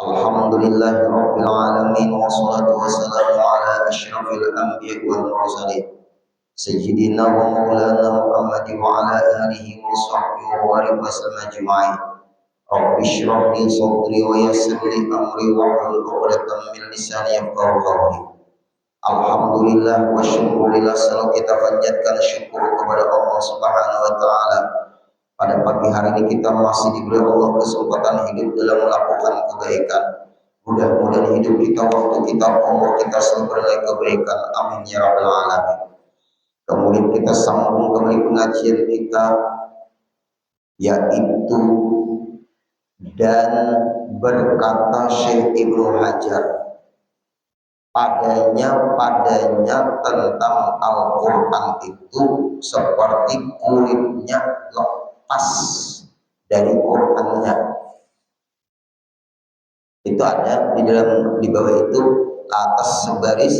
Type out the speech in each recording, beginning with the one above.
Alhamdulillahi Rabbil Alamin wassalatu wassalamu ala asyrafil anbiya wal mursalin Sayyidina wa maulana Muhammad wa ala alihi wa sahbihi wa barik wasallam ajma'in. Rabbi shrah li sadri wa yassir li amri wa hlul 'uqdatam min lisani yafqahu qawli. Alhamdulillah wa syukurillah, selalu kita panjatkan syukur kepada Allah Subhanahu wa taala. Pada pagi hari ini kita masih diberi Allah kesempatan hidup dalam melakukan kebaikan. Mudah-mudahan hidup kita, waktu kita, Allah kita selalu bernilai kebaikan. Amin ya rabbal alamin. Kemudian kita sambung kembali pengajian kita, yaitu dan berkata Syekh Ibnu Hajar padanya tentang Al-Quran itu seperti kulitnya lepas dari Qurannya. Itu ada di bawah itu atas sebaris,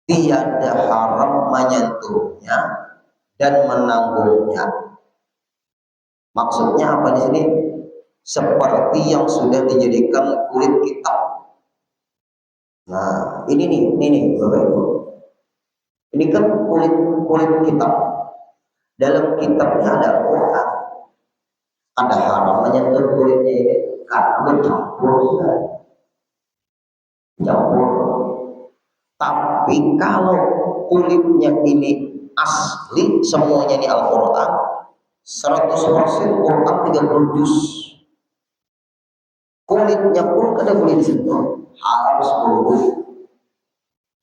tiada haram menyentuhnya dan menanggungnya. Maksudnya apa di sini? Seperti yang sudah dijadikan kulit kitab. Nah, ini nih Bapak Ibu. Ini kan kulit kitab. Dalam kitabnya ada Al-Quran. Ada haram menyentuh kulitnya ini karena bercampur. Tapi kalau kulitnya ini asli, semuanya ini Al-Quran, 100% Quran 30 juz. Kulitnya pun kada boleh disentuh, harus urut.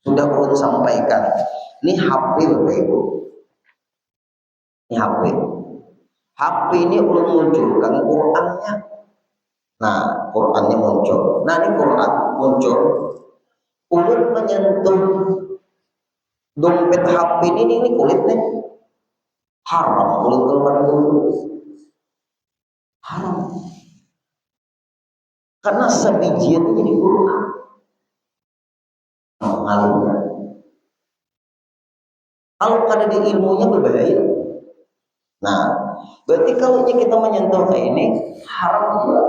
Sudah urut sampaikan. Ini HP Bapak Ibu. Ini HP. HP ini ulun munculkan Qurannya. Nah, Qurannya muncul. Nah, ini Quran muncul. Ulun menyentuh dompet HP ini kulitnya haram. Ulun keluar dulu. Haram. Karena sebijian jadi Quran. Mengalirnya. Kalau kada di ilmunya berbahaya. Nah, berarti kalau kita menyentuh ini haram juga.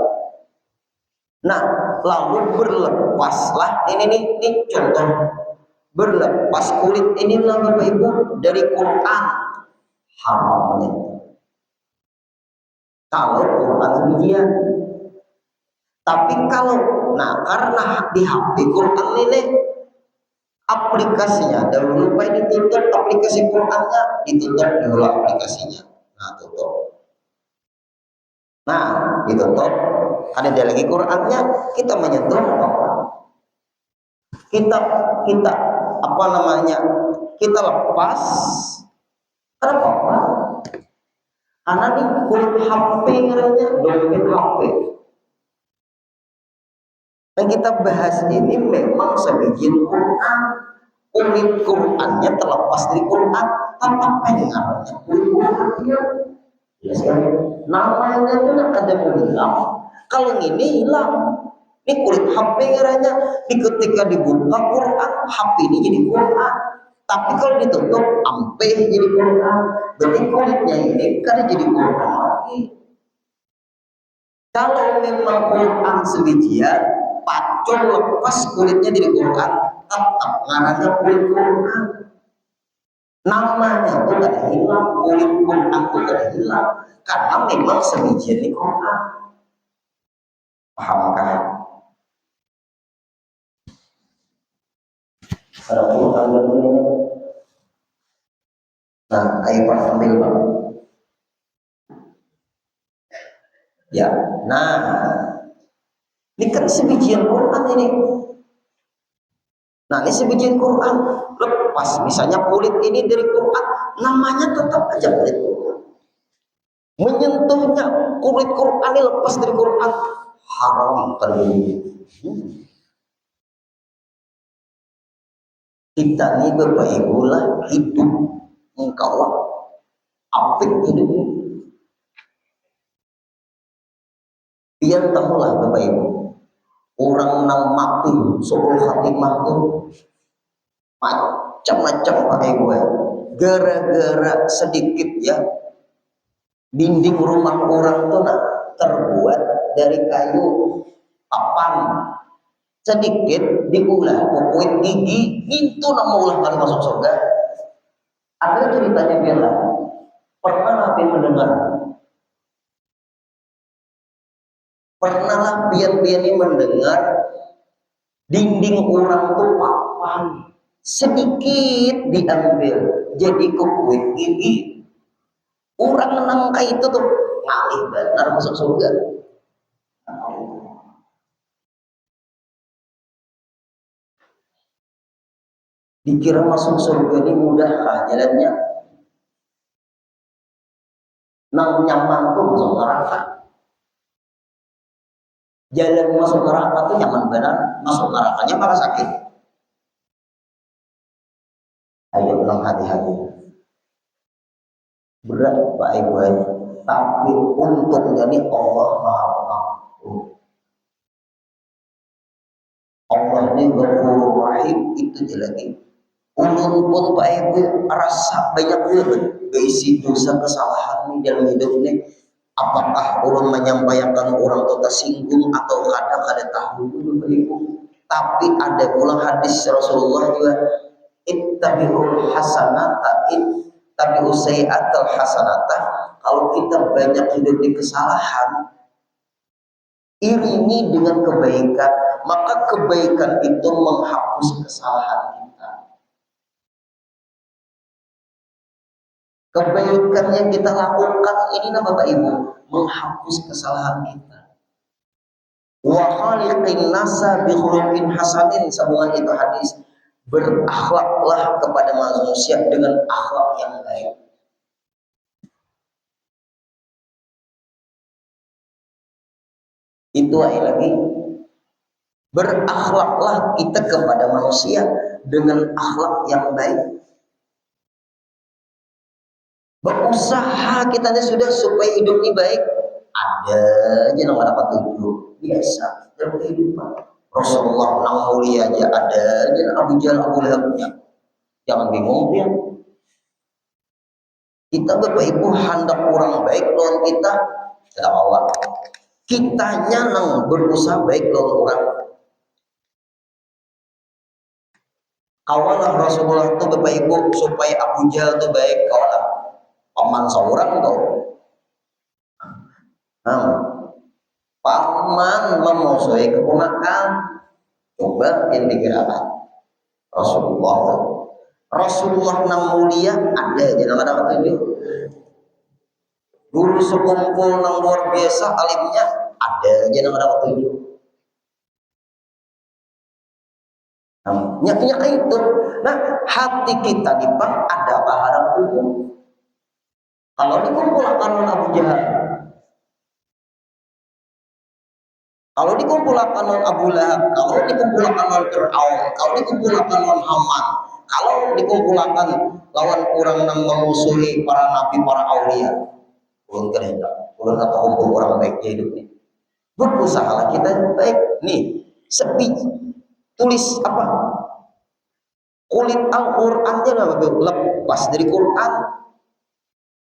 Nah, lalu berlepaslah ini contoh, berlepas kulit inilah Bapak Ibu dari Quran, haram menyentuh. Kalau Quran sebijian. Tapi kalau, karena di HP Quran ini aplikasinya dahulu lupa ditutup, aplikasi Qurannya ditutup dulu aplikasinya. Nah, tutup. Nah, ditutup. Ada lagi Qurannya, kita menyentuh kita kita lepas, kenapa? Karena di kulit HP namanya dompet HP. Dan kita bahas ini memang sebagian Quran, kulit Qurannya terlepas dari Quran, tanpa pengaruhnya kulit Qurannya. Namanya itu ada mau hilang. Kalau ini hilang, ini kulit HP ngaranya. Ketika dibuka Quran, HP ini jadi Quran. Tapi kalau ditutup, ampe jadi Quran. Berarti kulitnya ini kan jadi Quran lagi. Kalau memang Quran sebijian, pacul lepas kulitnya dari Quran, tetap ngaranya kulit Quran. Namanya itu tidak hilang, kulit Quran itu tidak hilang, karena memang sebijian di Quran. Pahamkah? Ada Quran ini. Nah, ayo Pak ambil Pak. Ya, nah, ini kan sebijian Quran ini. Nah, ini sebijian Quran lepas, misalnya kulit ini dari Quran, namanya tetap aja kulit Quran. Menyentuhnya kulit Quran ini lepas dari Quran, haram kan ini. Kita ini Bapak Ibu lah hidup engkau lah apik hidup ini. Biar tahulah Bapak Ibu, orang nang mati 10 khatimah tuh macam-macam Pak Ibu ya. Gara-gara sedikit ya, dinding rumah orang tuh terbuat dari kayu. Kapan sedikit diulah kukuit gigi itu nama ulah kali masuk surga. Ada ceritanya Bella. Pernah Nabi mendengar, pernahlah pian-pian ini mendengar dinding orang tuh papan sedikit diambil jadi kukuit gigi. Orang nangka itu tuh ngalih benar masuk surga. Dikira masuk surga ini mudah kah jalannya? Nang nyaman tuh masuk neraka. Jalan masuk neraka tuh nyaman benar, masuk nerakanya malah sakit. Ayo ulang hati-hati. Berat Pak Ibu, tapi untungnya nih Allah Maha Pengampun. Allah ini Ghafurur Rahim itu jelek. Ulun pun Pak Ibu rasa banyak banget berisi dosa kesalahan nih dalam hidup ini. Apakah ulun menyampaikan orang tua tersinggung atau kadang-kadang tahu dulu Pak Ibu. Tapi ada pula hadis Rasulullah juga, ittabi'ul hasanata ittabi'u sayyi'atal hasanata. Kalau kita banyak hidup di kesalahan, iringi dengan kebaikan, maka kebaikan itu menghapus kesalahan kita. Kebaikan yang kita lakukan ini Bapak Ibu menghapus kesalahan kita. Wa khaliqin nasa bi khuluqin hasanin, sambungan itu hadis. Berakhlaklah kepada manusia dengan akhlak yang baik. Itu lagi. Berakhlaklah kita kepada manusia dengan akhlak yang baik. Berusaha kita sudah supaya hidup ini baik. Ada aja yang dapat tujuh biasa dalam kehidupan. Rasulullah nang mulia aja ada aja Abu Jahal Abu Lahabnya. Jangan bingung ya. Kita Bapak Ibu hendak orang baik lawan kita, tidak bawa. Kitanya nang berusaha baik lawan orang. Kawalah Rasulullah tuh Bapak Ibu supaya Abu Jahal tuh baik, kawalah paman seorang tuh. Paman memusuhi keponakan, coba yang dikirakan Rasulullah nang mulia ada jangan ada petunjuk. Guru sekumpul nang luar biasa alimnya ada jangan ada petunjuk. Nyak itu. Nah, hati kita dipang ada pahala tujuh. Kalau dikumpulkan Abu Jahal, kalau dikumpulkan Abu Lahab, kalau dikumpulkan Fir'aun, kalau dikumpulkan Haman, kalau dikumpulkan lawan orang yang memusuhi para nabi, para aulia, ulun kehendak, ulun atau kumpul orang baik di hidup ini. Berusahalah kita baik. Nih, sepi tulis apa? Kulit Al-Qur'annya lepas dari Quran.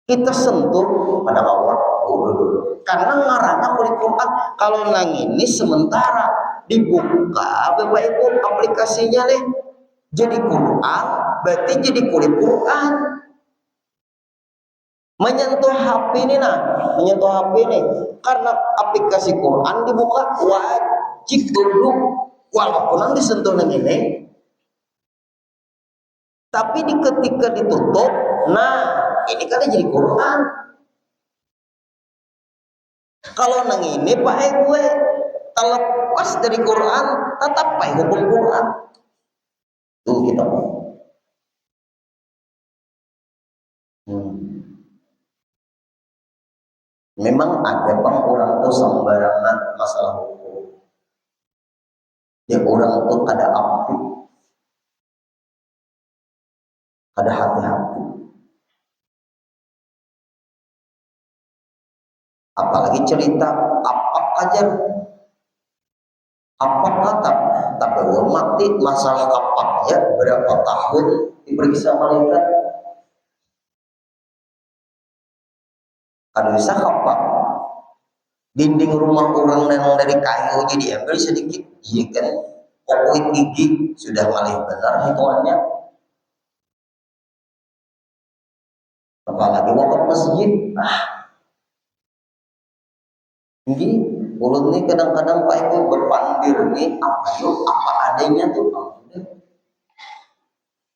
Kita sentuh pada Allah dulu. Karena ngarana kulit Quran. Kalau nang ini sementara dibuka Bapak Ibu aplikasinya nih jadi Quran, berarti jadi kulit Quran. Menyentuh HP ini menyentuh HP ini karena aplikasi Quran dibuka wajib dulu walaupun nang disentuh nang ini. Tapi ketika ditutup, ini kan jadi Quran. Kalau nang ini Pak gue terlepas dari Quran, tetap Pak hukum Quran. Tuh kita. Memang ada bang orang tuh sembarangan masalah hukum. Ya orang tuh ada api, ada hati-hati. Apalagi cerita apa aja, apa kata, tapi mati masalah kapak ya berapa tahun diperiksa malaikat. Kada bisa kapak dinding rumah orang yang dari kayu jadi ambil sedikit, iya kan, kokoit gigi sudah malih benar hitungannya. Apalagi wakaf masjid, jadi ulun nih kadang-kadang Pak Ibu berpandir nih apa yuk apa adanya tuh,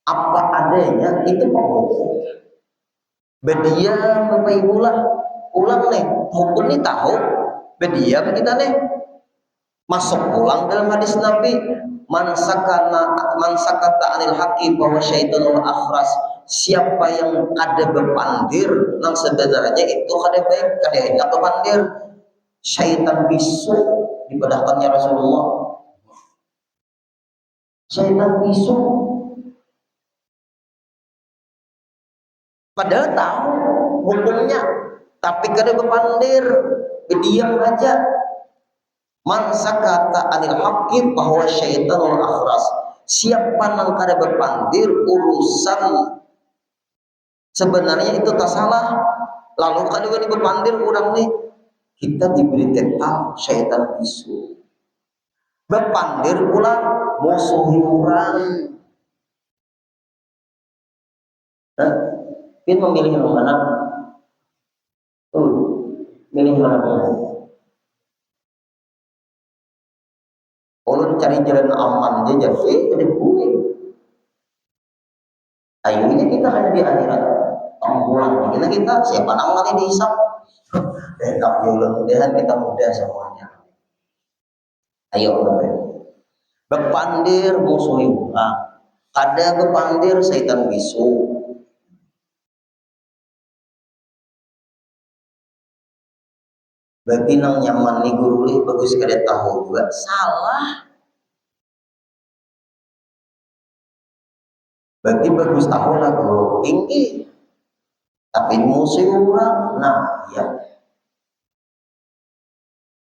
apa adanya itu Pak Hukum. Berdiam Bapak Ibu lah, ulang nih hukum nih tahu, berdiam kita nih masuk pulang dalam hadis Nabi, man sakata anil haqi bahwa syaitanul akhras, siapa yang ada berpandir nang sebenarnya itu kada baik kada hendak berpandir, syaitan bisu dipedahkannya Rasulullah, syaitan bisu padahal tahu hukumnya tapi kada berpandir, diam aja. Man sakata anil haqqi bahwa syaitanul akhras, siapa nang kada berpandir urusan sebenarnya itu tak salah lalu kada berpandir orang nih, kita diberi tentang syaitan bisu berpandir ulang musuhi orang. Kita memilih yang mana? Milih mana? Ulun cari jalan aman aja, jadi boleh. Akhirnya kita hanya di akhirat. Pulang kita siapa nama lagi dihisap? Enak mudah-mudahan kita mudah semuanya. Ayo berpandir musuhi orang, ada berpandir setan bisu. Berarti nang nyaman nih guru bagus kada tahu juga salah. Berarti bagus tahu lah guru tinggi, tapi musuh orang, nah ya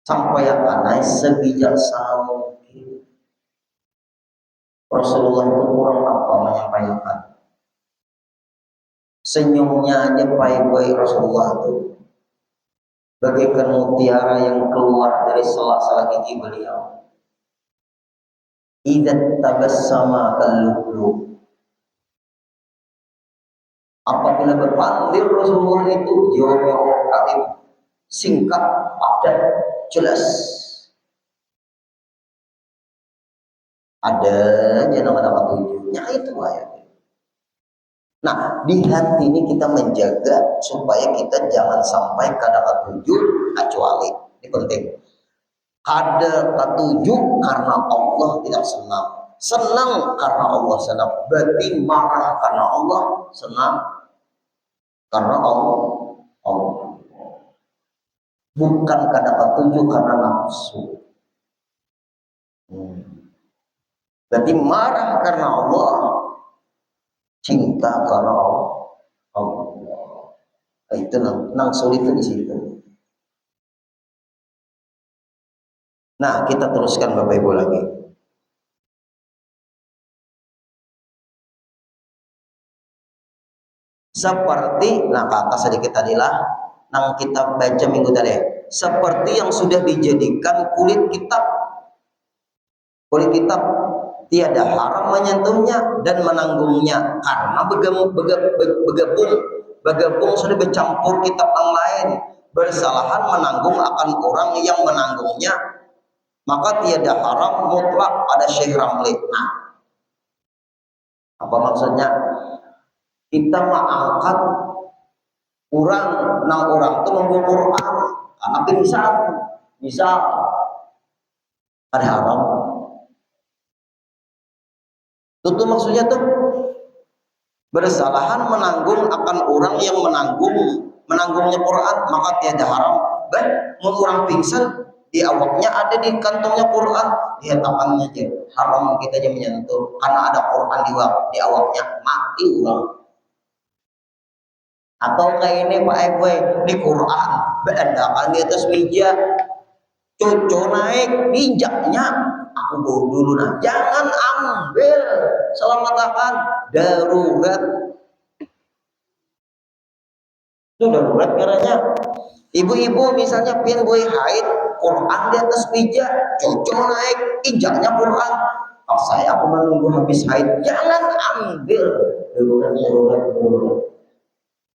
sampai akan sebijaksana mungkin. Rasulullah itu kurang apa menyampaikan, senyumnya aja baik-baik Rasulullah itu bagaikan mutiara yang keluar dari sela-sela gigi beliau. Idza tabassama al-lu'lu, apabila berpandir Rasulullah itu jawabnya kalim, singkat, padat, jelas. Ada aja nama-nama tujuhnya itu ayat. Nah, di hati ini kita menjaga supaya kita jangan sampai kata tujuh kecuali ini penting. Ada ketujuh karena Allah tidak senang, senang karena Allah senang, berarti marah karena Allah, senang karena Allah. Bukan kata ketujuh karena nafsu. Berarti marah karena Allah, cinta karena Allah. Itu nang sulit di situ. Nah, kita teruskan Bapak Ibu lagi. Seperti, nah kata sedikit tadilah, nang kita baca minggu tadi, seperti yang sudah dijadikan kulit kitab. Kulit kitab tiada haram menyentuhnya dan menanggungnya karena bergabung sudah bercampur kitab yang lain, bersalahan menanggung akan orang yang menanggungnya, maka tiada haram mutlak pada Syekh Ramli. Nah, apa maksudnya? Kita mengangkat orang itu membawa Quran karena bisa ada haram. Itu maksudnya tuh bersalahan menanggung akan orang yang menanggungnya Quran, maka tiada haram. Dan orang pingsan di awaknya ada di kantongnya Quran, dia tangannya aja haram kita aja menyentuh karena ada Quran di awaknya, mati orang. Atau kayak ini Pak Eko di Quran berandakan di atas meja, cucu naik injaknya, aku bawa dulu, nah jangan ambil, selamatkan, darurat itu darurat kiranya. Ibu-ibu misalnya pian boy haid, Quran di atas meja, cocok naik, injaknya Quran. Pas saya aku menunggu habis haid, jangan ambil darurat.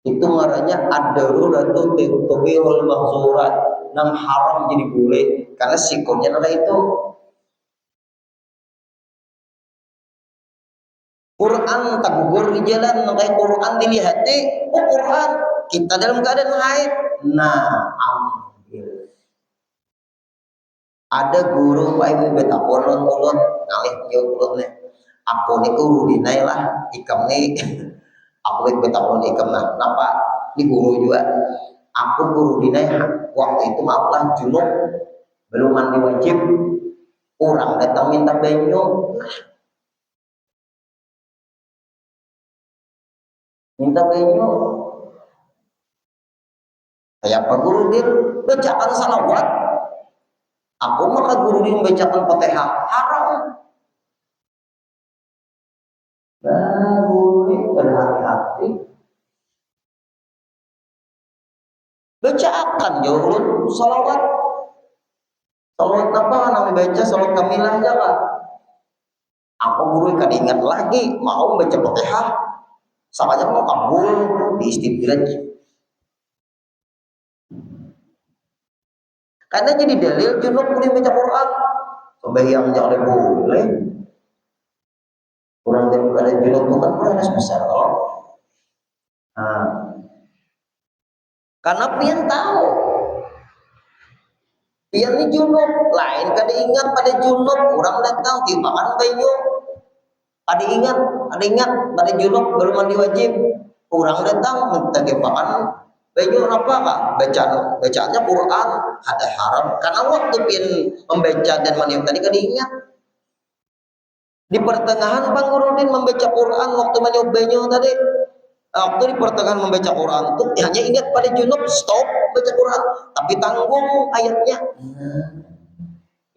Itu ngarannya ad-daruratu tubihul mahzurat, nang haram jadi boleh karena sikonnya ada itu. Quran takbur di jalan, kayak Quran dilihati, oh Quran kita dalam keadaan haid, nah ambil. Ada guru pak ibu beta ulun ngalih jauh ulun nih, aku nih guru dinai lah ikam nih, aku beta ulun ikam nah, kenapa? Di guru juga, aku guru dinai waktu itu maaflah junub, belum mandi wajib, orang datang minta banyu, kayak apa guru dia bacakan salawat, aku maka guru dia membacakan Fatihah haram. Baru ini berhati-hati bacakan jauh salawat apa namanya baca salawat kamilah aja lah. Aku guru kan ingat lagi mau baca Fatihah samanya mau kabul di istighfar. Karena jadi dalil junub boleh baca Quran. Sembahyang jangan boleh. Kurang daripada junub itu kan kurang besar loh. Nah, karena pian tahu, pian ini junub, lain kada ingat pada junub, orang datang timbangan banyu. Ada ingat pada junub baru mandi wajib, orang datang minta timbangan banyu apa kak? Bacaannya Quran ada haram karena waktu pian membaca dan mandi tadi kada ingat. Di pertengahan Bang Gurudin membaca Quran waktu banyu tadi, waktu di pertengahan membaca Quran tuh hanya ingat pada junub, stop baca Quran, tapi tanggung ayatnya.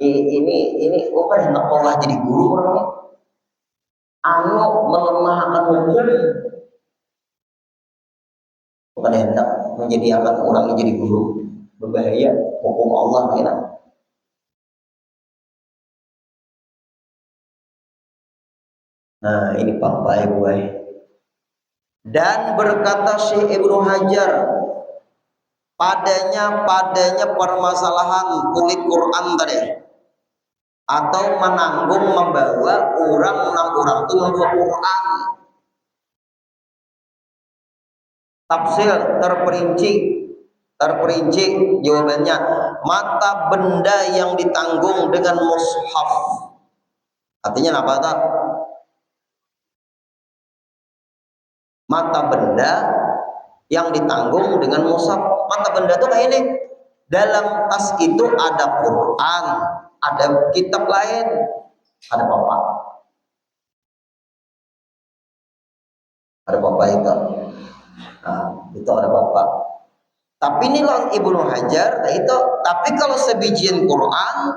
Ini bukan hendak olah jadi guru orang ini. Melemahkan hukum, bukan hendak menjadikan orang ini jadi guru, berbahaya hukum Allah enak. Nah ini papai gue. Dan berkata Syekh Ibnu Hajar, padanya permasalahan kulit Quran tadi, atau menanggung membawa orang itu membawa Quran. Tafsir terperinci jawabannya, mata benda yang ditanggung dengan mushaf. Artinya apa tak? Mata benda yang ditanggung dengan mushaf. Mata benda itu kayak ini. Dalam tas itu ada Quran, ada kitab lain, ada apa? Ada apa itu? Nah, itu ada apa? Tapi ini lawan Ibnu Hajar, nah itu. Tapi kalau sebijian Quran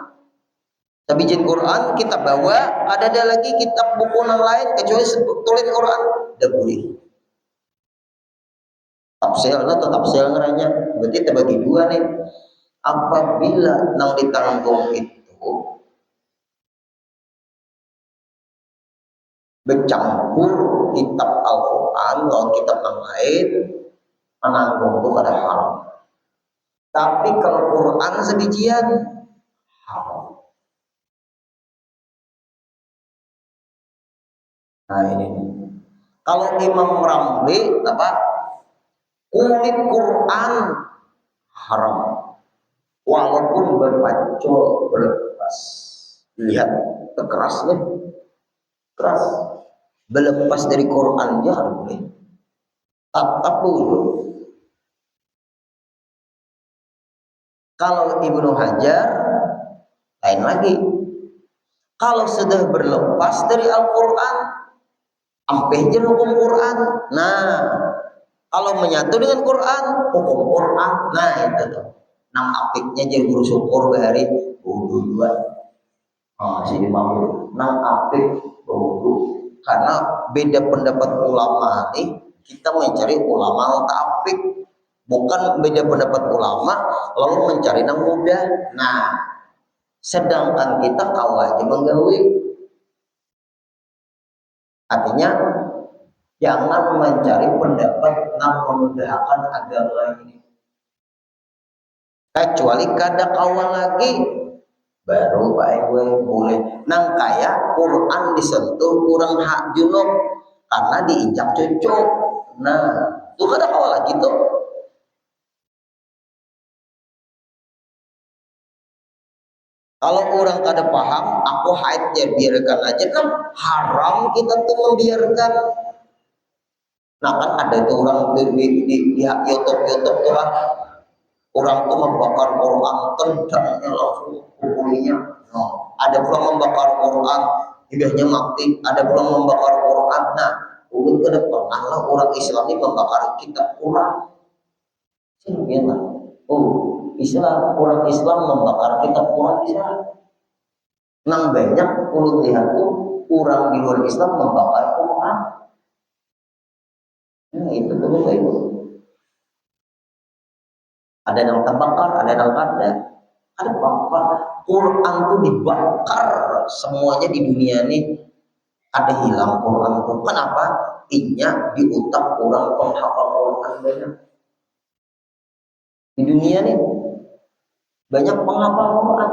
kita bawa, ada lagi kitab buku yang lain kecuali tulis Quran, tidak boleh. Tafsir atau tafsir ngeranya, berarti terbagi dua nih. Apabila nang ditanggung itu bercampur kitab Al-Quran lawan kitab yang lain, menanggung itu ada haram. Tapi kalau Quran sebijian haram. Nah ini nih. Kalau Imam Ramli apa? Kulit Quran haram. Walaupun berpacul berlepas. Lihat kekerasnya. Keras. Berlepas dari Quran ya boleh. Tetap dulu. Kalau Ibnu Hajar lain lagi. Kalau sudah berlepas dari Al-Quran, ampe je hukum Quran. Nah, kalau menyatu dengan Quran, hukum Quran. Nah itu tuh. Nang apiknya jadi guru syukur bahari wudu dua. Sini mau nang apik wudu. Karena beda pendapat ulama nih, kita mencari ulama yang apik. bukan beda pendapat ulama lalu mencari yang mudah. Nah, sedangkan kita kawaja menggawe. Artinya jangan mencari pendapat yang memudahkan agama ini. Kecuali kada kawan lagi baru baik gue boleh nang kaya Quran disentuh kurang hak junub karena diinjak cucuk. Nah, itu kada kawan lagi tuh. Kalau orang kada paham, aku haid ya biarkan aja kan haram kita tuh membiarkan. Nah kan ada itu orang di YouTube tuh kan orang tuh membakar Quran tendangnya langsung pukulnya. No. Ada pula membakar Quran hidahnya mati. Ada pula membakar Quran. Nah, ulun ke depan Allah orang Islam ini membakar kitab Quran. Sehingga Islam orang Islam membakar kitab Quran Islam. Nang banyak ulun lihat tuh orang di luar Islam membakar Quran. Nah, itu betul itu. Ada yang terbakar, ada yang kada. Ada apa? Quran tuh dibakar semuanya di dunia ini. Ada hilang Quran tuh. Kenapa? Inya di otak orang penghafal Quran banyak. Di dunia ini banyak penghafal Quran.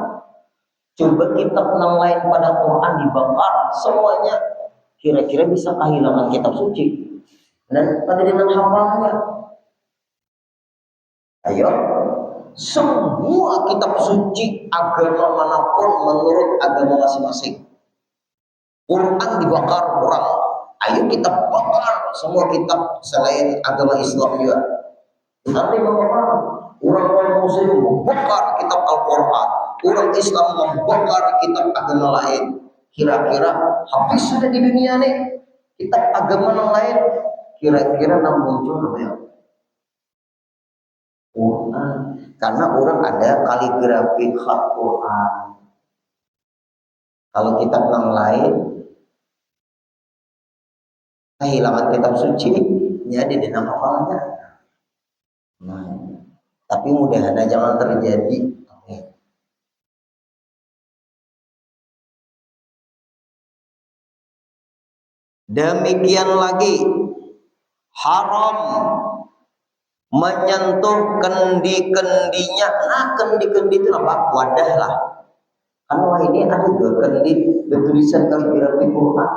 Coba kitab yang lain pada Quran dibakar semuanya. Kira-kira bisa kehilangan kitab suci. Dan pada dengan hafalnya. Ayo, semua kitab suci agama manapun menurut agama masing-masing. Quran dibakar orang. Ayo kita bakar semua kitab selain agama Islam juga. Nanti membakar orang Muslim membakar kitab Al-Quran, orang Islam membakar kitab agama lain. Kira-kira habis sudah di dunia nih kitab agama yang lain. Kira-kira yang muncul apa ya? Quran. Karena orang ada kaligrafi hak Quran. Kalau kitab yang lain kehilangan kitab suci jadi di nama hafalnya. Nah, tapi mudah-mudahan jangan terjadi. Demikian lagi haram menyentuh kendi-kendinya. Nah, kendi-kendi itu apa? Wadah lah. Karena ini ada juga kendi bertulisan kaligrafi Quran.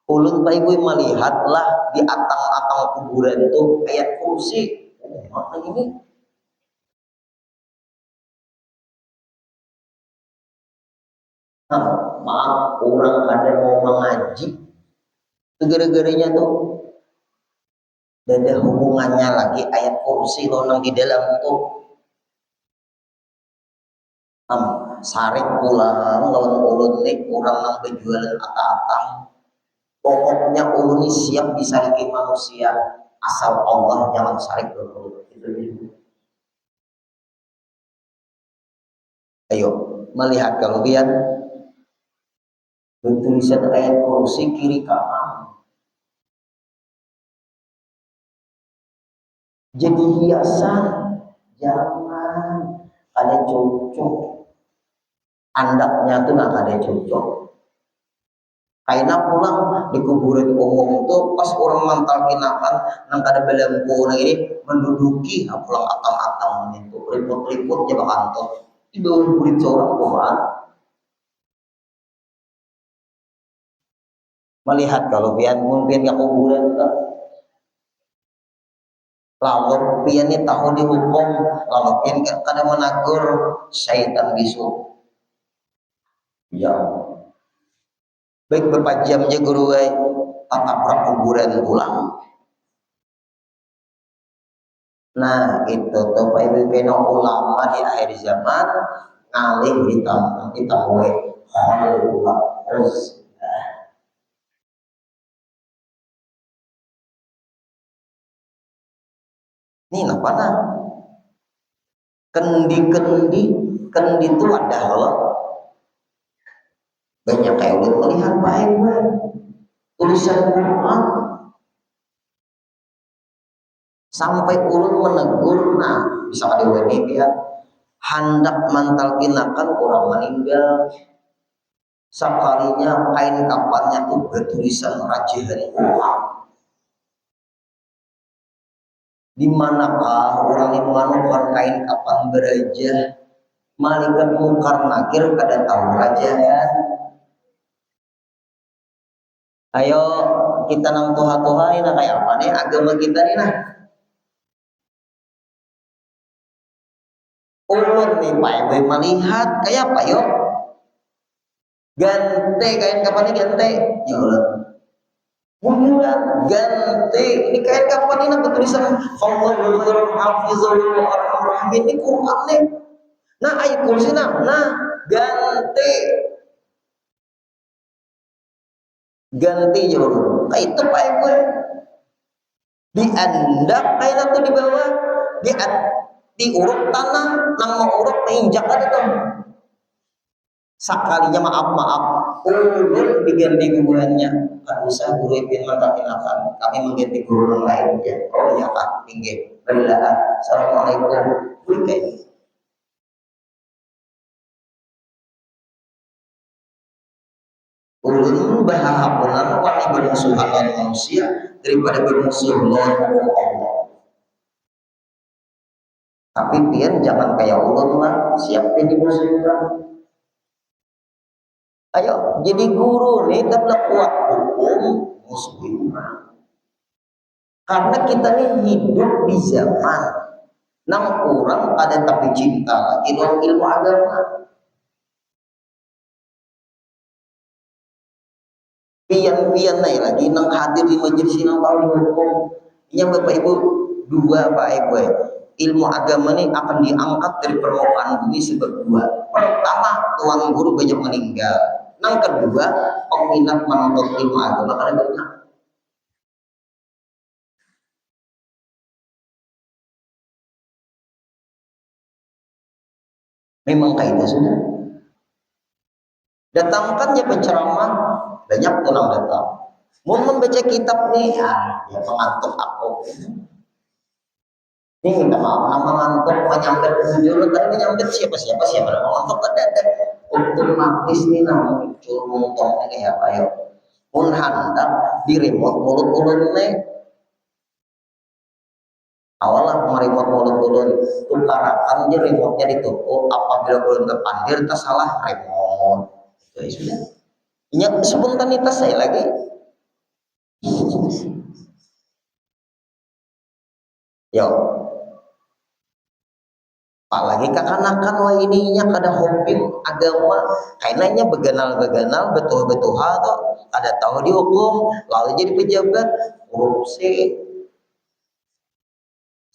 Ulun gue melihatlah di atang-atang kuburan itu ayat kursi. Mana ini? Nah, maaf orang ada mau mengaji, gara-garanya tuh dan ada hubungannya lagi ayat kursi lo nang di dalam itu. Sarik pulang lawan ulun nih orang nang berjualan atang-atang. Pokoknya ulun ini siap disariki manusia asal Allah jangan sarik dulu. Itu. Ayo melihat kalau lihat bertulisan ayat kursi kiri kanan. Jadi hiasan jangan ada cocok. Andaknya tuh nak ada cocok. Kaina pulang di kuburan umum tuh pas orang mantal kinakan nang kada belempu nang ini menduduki pulang atang-atang itu ribut-ribut ya kantor itu kulit seorang Quran melihat kalau pian mungkin ke kuburan tuh lalu pian ini tahu dihukum lalu pian kada menagur syaitan bisu ya baik berapa jamnya guru tatap kuburan pulang. Nah itu tuh Pak Ibu ulama di akhir zaman ngalih ditambah terus ini apa nah kendi itu ada loh banyak kayak udah melihat Pak Ibu tulisan Quran sampai ulun menegur. Nah bisa ada wani ya hendak mantalkinakan orang meninggal, sekalinya kain kapannya tuh bertulisan Raja Hari Uang. Di manakah orang yang manukan kain kapan beraja, malaikat mungkar nakir kada tahu raja ya. Ayo kita nang tuha-tuha ini nah kayak apa nih agama kita nih nah. Ulun nih Pak Ibu melihat kayak apa yuk? Gante kain kapan nih gante? Ya Allah. Bulan ganti ini kain kapan ini apa tulisan Allah berfirman hafizul arham ini Quran nih. Nah ayat kursi nah ganti jauh kayak itu Pak Ibu diandak kayak itu di bawah diuruk tanah nang mau uruk injak aja tuh sekalinya maaf ulun diganti guruannya kan usah guru ibn matakin akan kami mengganti guru lain ya. Oh ya Pak tinggi berilah assalamualaikum kayak ulun berharap wani bermusuh dengan manusia daripada bermusuh lawan Allah. Tapi pian jangan kayak ulun lah siap jadi musuh. Ayo jadi guru nih tablah kuat hukum musuh. Karena kita nih hidup di zaman nang kurang ada tapi cinta lagi dalam ilmu agama. Pian-pian naik lagi nang hadir di majelis nang tahu hukum. Yang Bapak Ibu dua Pak Ibu ilmu agama ini akan diangkat dari permukaan bumi sebab dua. Pertama tuan guru banyak meninggal. Nang kedua peminat menuntut ilmu agama ada banyak. Memang kaidah sudah. Datangkan ya penceramah banyak orang datang. Mau membaca kitab nih ya pengantuk aku. Ini minta maaf nama ngantuk menyambet jujur tadi menyambet siapa ada ngantuk ada otomatis nih nama muncul montongnya kayak apa ya pun hendak di remote mulut ulun nih awalah meremote mulut ulun tukarakan aja remote-nya di toko apabila ulun terpandir tersalah remote itu sudah ini spontanitas saya lagi yo apalagi kekanakan wah ininya kada hobi agama kayaknya beganal betul atau ada tahu dihukum lalu jadi pejabat korupsi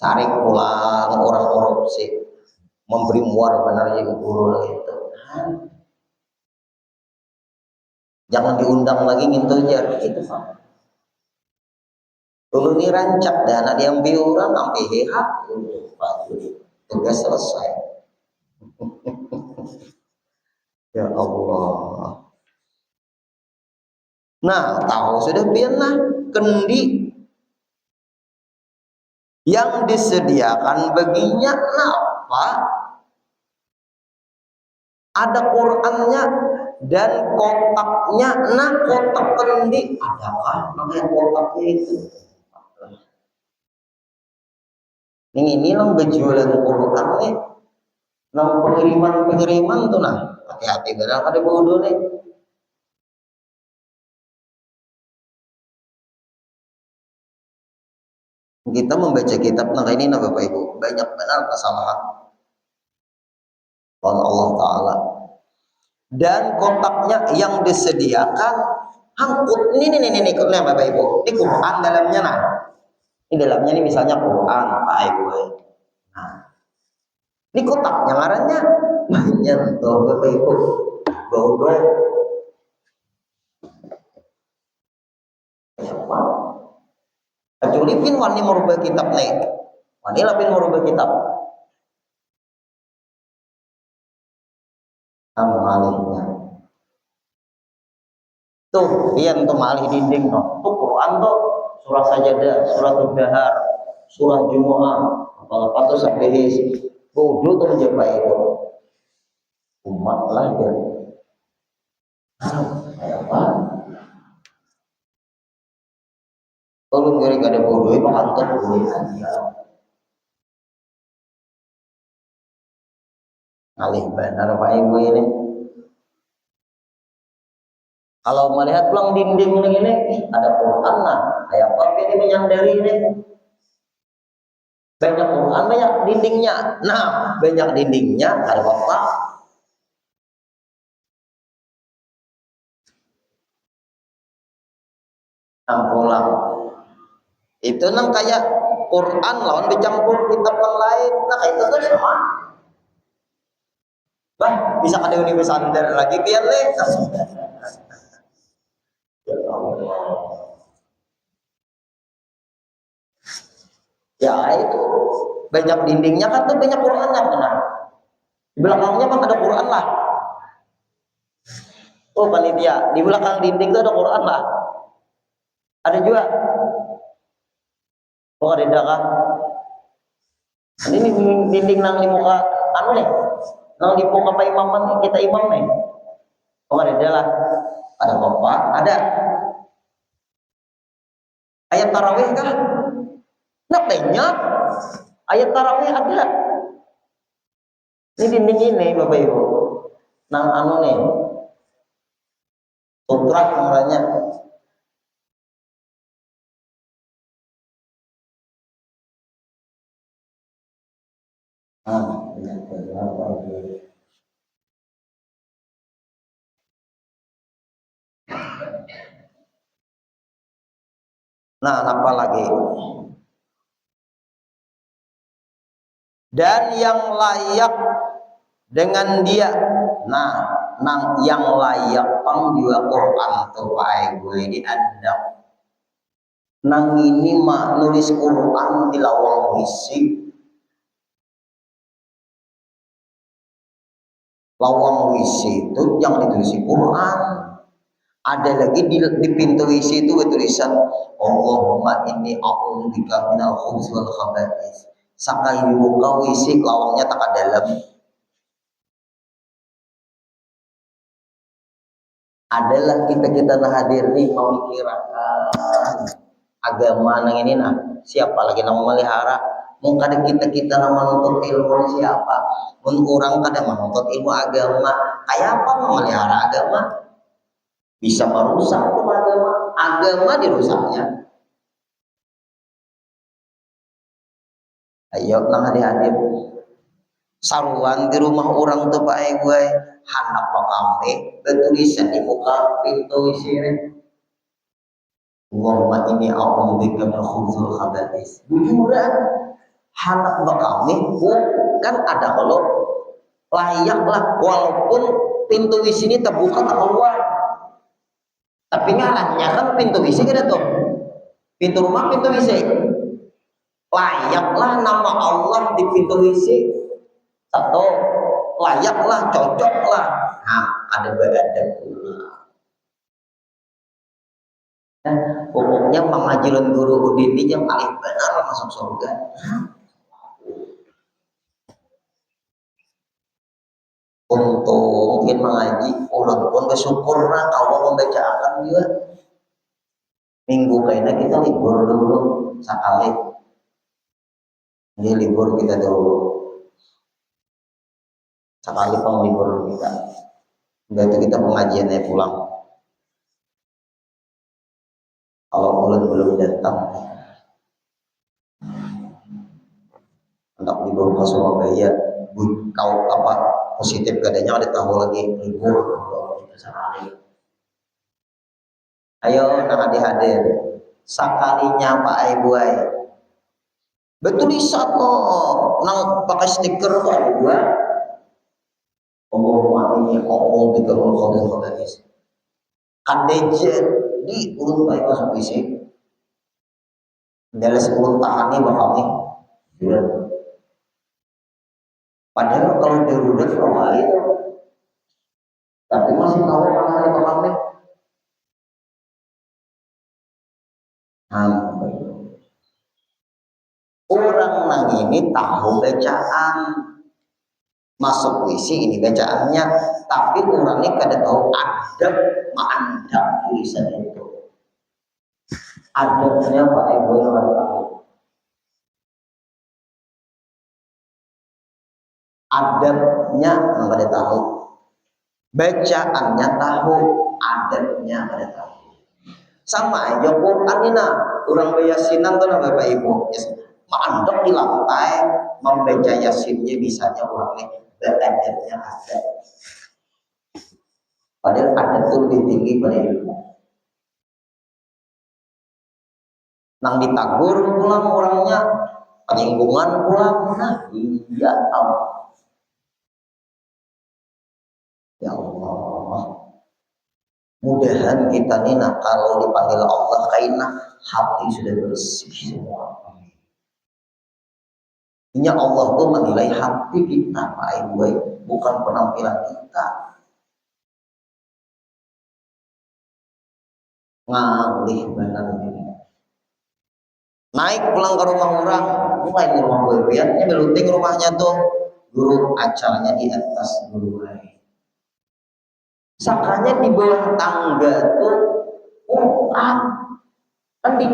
cari pulang orang korupsi memberi muar benar juga guru itu jangan diundang lagi ngintonya gitu Pak dulu ini rancak dana dia yang biuran sampai hehat Pak tugas selesai. Ya Allah. Nah, tahu sudah biarlah kendi yang disediakan baginya apa? Ada Qur'annya dan kotaknya. Nah, kotak kendi adakah namanya kotaknya itu? Ini lang berjualan Quran nih. Nang pengiriman tuh nah hati-hati benar ada bodoh nih. Kita membaca kitab nah ini nah Bapak Ibu banyak benar kesalahan Allah Ta'ala dan kotaknya yang disediakan hangkut ini Bapak Ibu ini Quran dalamnya nah ini dalamnya ini misalnya Quran Pak Ibu nah ini kotaknya ngarannya banyak tuh Bapak Ibu bodoh kecuali pin wani merubah kitab nih wani lapin merubah kitab malihnya tuh pian tuh malih dinding tuh Quran tuh surah sajadah surah Ad-Dahar surah Jumu'ah apa tuh sampai bodoh tuh menjawab itu umat lah ya. Kayak apa? Kalau nggak ada bodoh itu kantor bodoh aja. Alih benar Pak Ibu ini. Kalau melihat pulang dinding ini, ada Quran lah. Kayak apa ini menyandari ini? Banyak Quran, banyak dindingnya. Nah, banyak dindingnya ada apa? Pulang. Itu nang kayak Quran lawan dicampur kitab yang lain. Nah, itu tuh sama. Bah, bisa ada universitas lagi biar leh. Ya Allah. Ya itu banyak dindingnya kan tuh banyak Qurannya benar. Di belakangnya kan ada Quran lah. Oh panitia, di belakang dinding itu ada Quran lah. Ada juga. Oh ada kan? Ini dinding nang di muka anu nih, nang di muka Pak Imam kita imam nih. Oh ada lah. Ada apa? Ada. Ayat tarawih kah? Nah banyak. Ayat tarawih ada. Ini dinding ini Bapak Ibu. Nang anu nih. Sutra namanya. Nah, apa lagi? Dan yang layak dengan dia. Nah, nang yang layak pang juga Quran tuh Pak gue ini ada. Nang ini mak nulis Quran di lawang wisi. Lawang wisi itu yang ditulis Quran. Ada lagi di pintu wisi itu tulisan Allahumma inni a'udzubika minal khubuthi wal khaba'is. Sakai dibuka wisi lawangnya tak dalam. Adalah kita hadir nih memikirkan agama nang ini nah siapa lagi nang memelihara mau kadang kita nama menuntut ilmu siapa pun orang kadang menuntut ilmu agama kayak apa memelihara agama bisa merusak tuh agama dirusaknya. Ayo nang hadir saruan di rumah orang tuh Pak gue handap pak kami bertulisan di muka pintu isinya Allahumma ini a'udzubika min khubuthil khaba'is. Bujuran handap pak kami kan ada kalau layaklah walaupun pintu di sini terbuka tak keluar. Tapi ngarannya kan pintu WC ada tuh. Pintu rumah pintu WC. Layaklah nama Allah di pintu WC. Satu layaklah cocoklah. Nah, ada beradab pula. Umumnya pengajian guru Udin ini yang paling benar masuk surga. Untuk mungkin mengaji, ulang pun bersyukur lah kalau membaca akan juga. Minggu kayaknya kita libur dulu sekali. Ini libur kita dulu. Sekali libur kita. Udah itu kita pengajiannya pulang. Kalau bulan belum datang, hendak libur ke Surabaya, kau apa positif katanya ada tahu lagi libur kita sekali. Ayo nak hadir sekalinya Pak Ibu betul isat loh nang pakai stiker tuh ada dua Allahumma ini Allah di kalau kau kan dejen di urut baik masuk isi dari 10 tahan nih bakal nih ya. Padahal kalau darurat kalau itu tapi masih tahu mana nih bakal nih ini tahu bacaan masuk puisi ini bacaannya, tapi orangnya kada tahu adab ma'andab tulisan itu. Adabnya Pak Ibu yang harus tahu. Adabnya kada tahu. Bacaannya tahu, adabnya kada tahu. Sama aja Quran ini nah, orang bayasinan tuh Bapak Ibu. Yes. Ma'andab di lantai, membaca yasinnya bisanya orang ini beradabnya ada. Padahal adab itu lebih tinggi pada ilmu. Nang ditagur pulang orangnya, penyinggungan pulang, nah iya tahu. Ya Allah, mudahan kita nih nah kalau dipanggil Allah kaina hati sudah bersih semua. Ini Allah tuh menilai hati kita baik-baik, bukan penampilan kita. Ngalih benar ini. Naik pulang ke rumah orang, mulai di rumah bebiannya beluting rumahnya tuh, guru acaranya di atas guru lain. Sakanya di bawah tangga tuh Quran kan di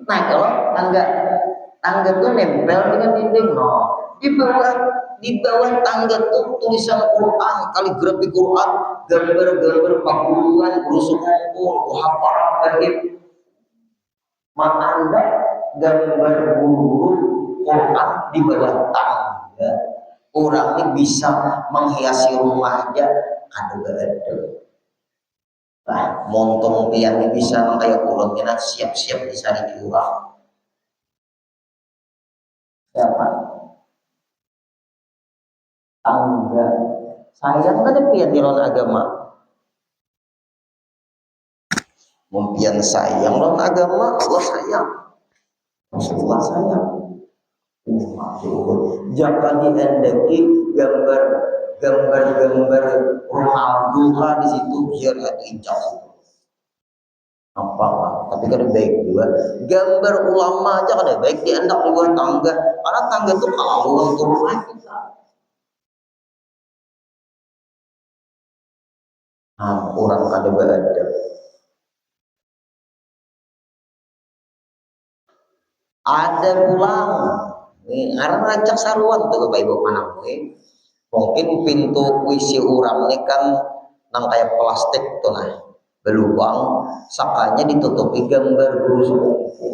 naik kalau tangga tuh nempel dengan dinding di bawah tangga tuh tulisan Quran, kaligrafi Quran, gambar-gambar pakuluan, rusuk kumpul, hafalan bahim. Anda gambar guru Quran di bawah tangga, orang ini bisa menghiasi rumah aja ada. Nah, montong pian ini bisa kayak ulun kena siap-siap bisa dijual. Siapa? Tangga. Sayang kan pian di lawan agama. Mumpian sayang lawan agama, Allah sayang. Rasulullah sayang. Jangan dihendaki gambar Ronaldo di situ biar ada ijazah. Apa? Tapi kan baik juga. Gambar ulama aja kan baik dihendak di luar tangga. Karena tangga itu kalau ulang turun kita. Orang kada beradab. Ada pulang. Karena rancak saruan tuh Bapak Ibu anak mungkin pintu puisi orang ini kan nang kayak plastik tuh nah berlubang, sakanya ditutupi gambar guru sepupu.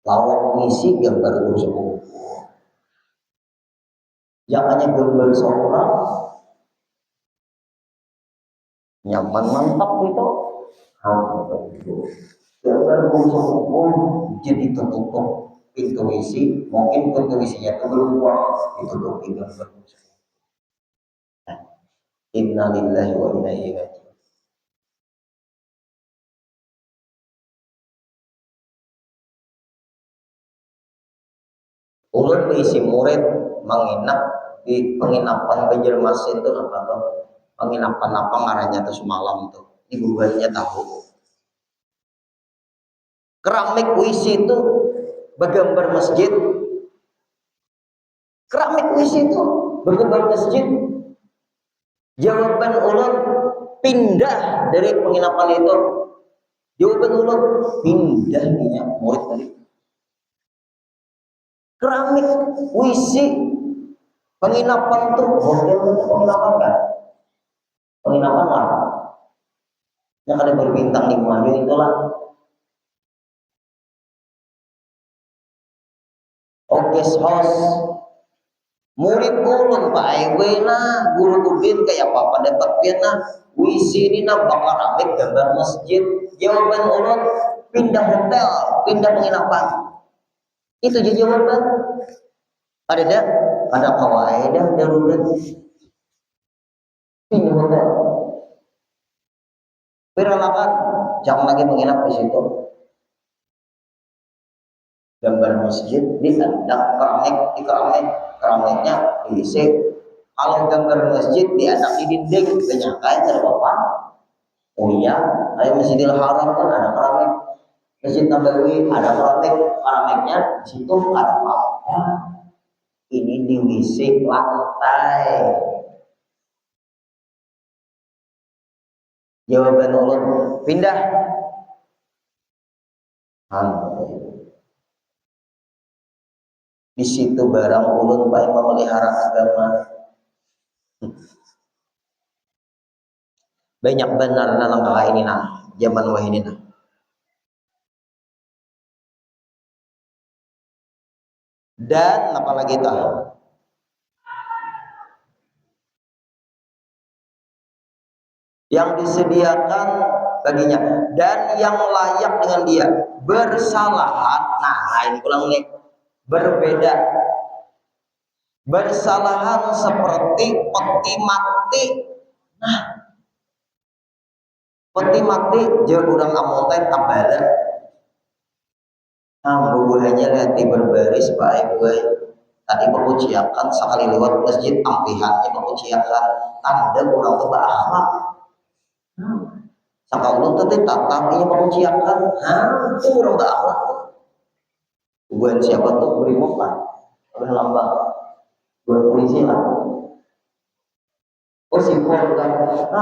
Lawang puisi gambar guru sepupu. Jangannya gambar seorang nyaman mantap gitu. Gambar guru sepupu jadi tertutup. Pintu isi, mungkin pintu isinya itu berubah, ditutupi gambar guru sepupu. Inna lillahi wa inna ilaihi raji'un. Ulun berisi murid menginap di penginapan Banjarmasin itu apa tuh? Penginapan apa ngarannya tuh semalam tuh? Ibu gurunya tahu. Keramik puisi itu bergambar masjid. Keramik puisi itu bergambar masjid. Jawaban ulun pindah dari penginapan itu. Jawaban ulun pindah dia murid tadi. Keramik puisi penginapan tuh hotel penginapan kan? Penginapan lah. Yang ada berbintang 5 itulah. Guest house. Murid ulun Pak Aiwena, guru udin kayak apa dapat piana, wisi ini nak bakar amik gambar masjid. Jawaban ulun pindah hotel, pindah penginapan. Itu aja jawaban. Ada kawaidah darurat. Pindah hotel. Beralakan, jangan lagi menginap di situ. Gambar masjid dihendak keramiknya diisi. Kalau gambar masjid dihendak di dinding kenyakain ada apa? Oh iya, kayak Masjidil Haram kan ada keramik. Masjid Nabawi ada keramiknya di situ ada apa? Ini di WC lantai. Jawaban ulun pindah. Di situ barang ulun baik memelihara agama. Banyak benar dalam hal ini nah, zaman wah ini nah. Dan apalagi tahu yang disediakan baginya dan yang layak dengan dia bersalahan. Nah, ini ulang nih, berbeda, bersalahan seperti peti mati. Nah, peti mati jeung urang amun teh tabada. Nah, bubuhannya lihat di berbaris baik gue. Tadi menguciakan sekali lewat masjid ampihannya menguciakan tanda kurang berakhlak. Saka ulun tadi tatangnya menguciakan, itu kurang berakhlak. Bukan siapa tuh beri muka, udah lambang, buat polisi lah. Oh simpul kan,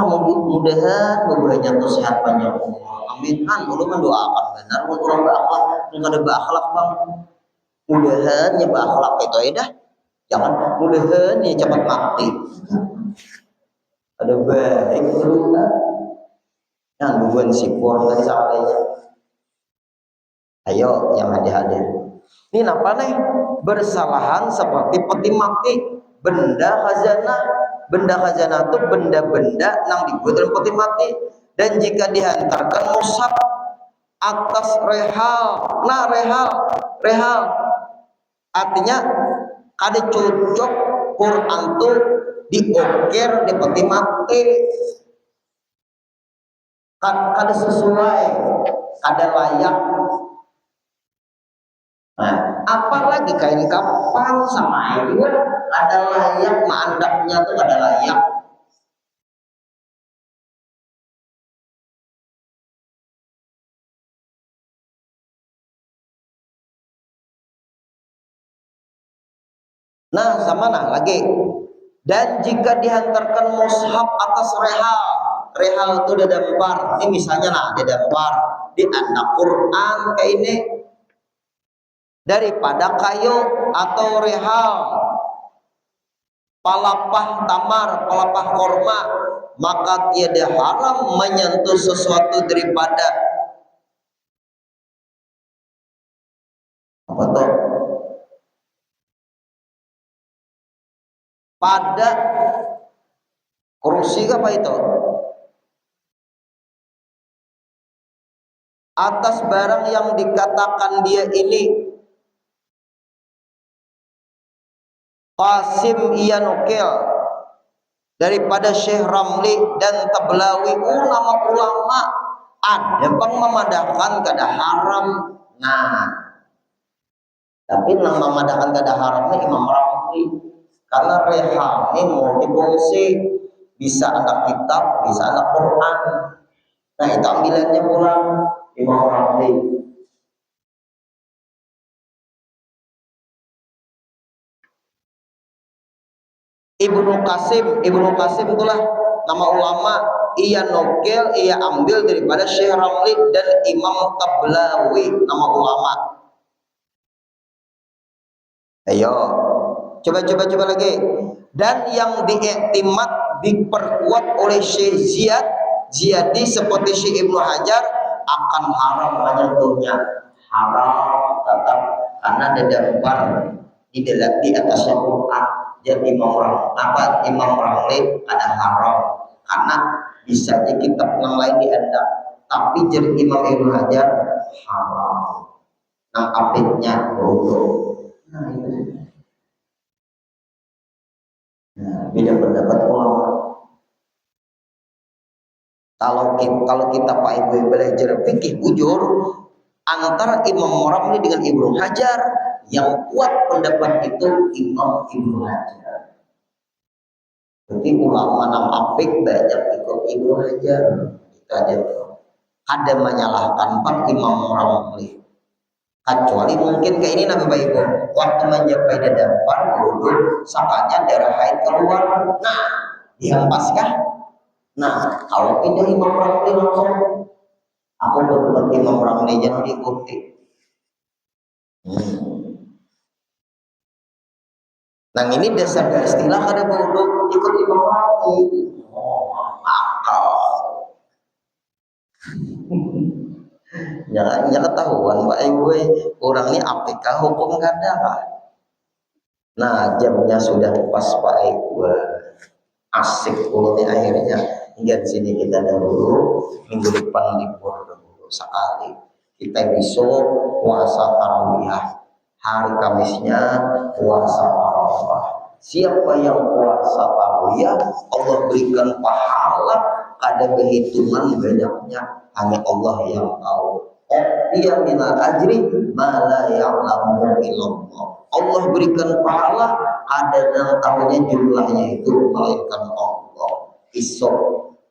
mudah-mudahan beberapa tuh sehat panjang umur. Amin kan, ulun mendoakan benar, kurang berakhlak, nggak ada berakhlak bang. Mudahan nya berakhlak itu ya dah. Jangan mudahan nya cepat mati. Ada baik dulu kan. Yang bukan sipur tadi sampainya. Ayo yang hadir. Ini apa nih? Bersalahan seperti peti mati. Benda khazanah itu benda-benda yang dibuat dalam peti mati. Dan jika dihantarkan mushaf atas rehal. Nah rehal artinya ada cocok Quran tuh diukir di peti mati, kada sesuai, kada layak. Nah, apalagi kain kapan sama ini ada layak, mandapnya tuh ada layak. Nah, sama nah lagi. Dan jika dihantarkan mushaf atas rehal itu dadampar. Ini misalnya nah dadampar di anak Quran kayak ini daripada kayu atau rehal, palapah tamar, palapah korma, maka tiada haram menyentuh sesuatu daripada apa tuh? Pada kursi apa itu? Atas barang yang dikatakan dia ini Qasim ia nukil daripada Syekh Ramli dan Tablawi ulama ada pang memadahkan kada haram. Nah, tapi nang memadahkan kada haramnya Imam Ramli karena rehal ini multifungsi, bisa anak kitab, bisa anak Quran. Nah itu ambilannya pulang Imam Ramli. Ibnu Qasim itulah nama ulama, ia nukil, ia ambil daripada Syekh Ramli dan Imam Tablawi nama ulama. Ayo coba lagi. Dan yang diiktimat diperkuat oleh Syekh Ziyadi seperti Syekh Ibnu Hajar akan haram menyentuhnya. Haram tetap karena dadampar di atasnya Quran. Jadi Imam Ramli ada haram karena bisa aja kitab yang lain diandap, tapi jadi Imam Ibnu Hajar haram. Nah apiknya bodoh. Nah itu. Nah, beda pendapat ulama. Kalau kita Pak Ibu belajar fikih bujur antara Imam Ramli dengan Ibnu Hajar, yang kuat pendapat itu Imam Ibnu Hajar. Jadi ulama nam apik banyak ikut Ibnu Hajar. Itu aja tuh. ada menyalahkan Pak Imam Ramli. Kecuali mungkin kayak ini Nabi Baik waktu mencapai dadapan duduk saatnya darah haid keluar. Nah, dihempaskah? Nah, kalau pindah Imam Ramli langsung aku betul Imam Ramli jangan diikuti. Nah ini dasar istilah kada bodoh ikut Imam Ramli. Oh, akal. Jangan ketahuan Pak gue orang ini APK hukum kada. Nah jamnya sudah pas Pak gue asik ulunnya akhirnya hingga di sini kita dahulu minggu depan libur dulu sekali kita besok puasa tarawih hari Kamisnya puasa Arafah. Siapa yang puasa tarawih Allah berikan pahala ada kehitungan banyaknya hanya Allah yang tahu. Dia minal ajri mala ya'lamu illallah. Allah berikan pahala ada yang tahunya jumlahnya itu melainkan Allah. Isok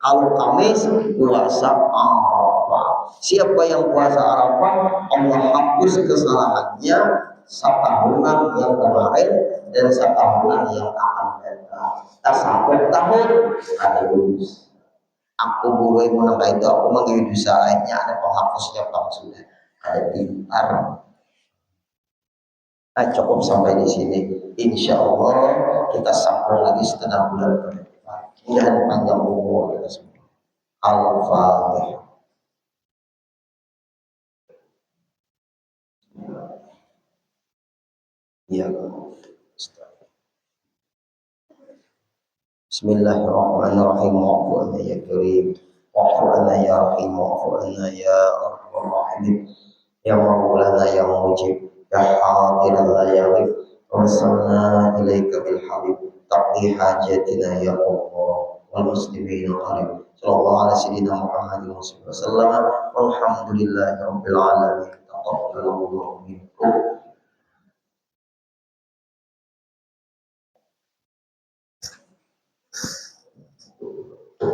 kalau Kamis puasa Arafah. Siapa yang puasa Arafah Allah hapus kesalahannya setahunan yang kemarin dan setahunan yang akan datang. Tasawuf tahun ada lulus. Aku boleh menangkap itu aku mengirim dosa lainnya ada penghapusnya Pak sudah ada pintar. Nah, cukup sampai di sini. Insya Allah kita sambung lagi setengah bulan ke depan. Mudah panjang umur kita semua. Al-Fatihah. Ya. Bismillahirrahmanirrahim. Wa'fu anna ya karim. Wa'fu anna ya rahim. Wa'fu anna ya arhamar rahimin. Ya maulana ya mujib. Ya hadiran la yaghib. Rasulna ilaika bil habib. Taqdi hajatina ya Allah. Wal muslimin qarib. Sallallahu ala sayyidina Muhammadin wa sallam. Walhamdulillahi rabbil alamin. Taqabbalallahu minkum.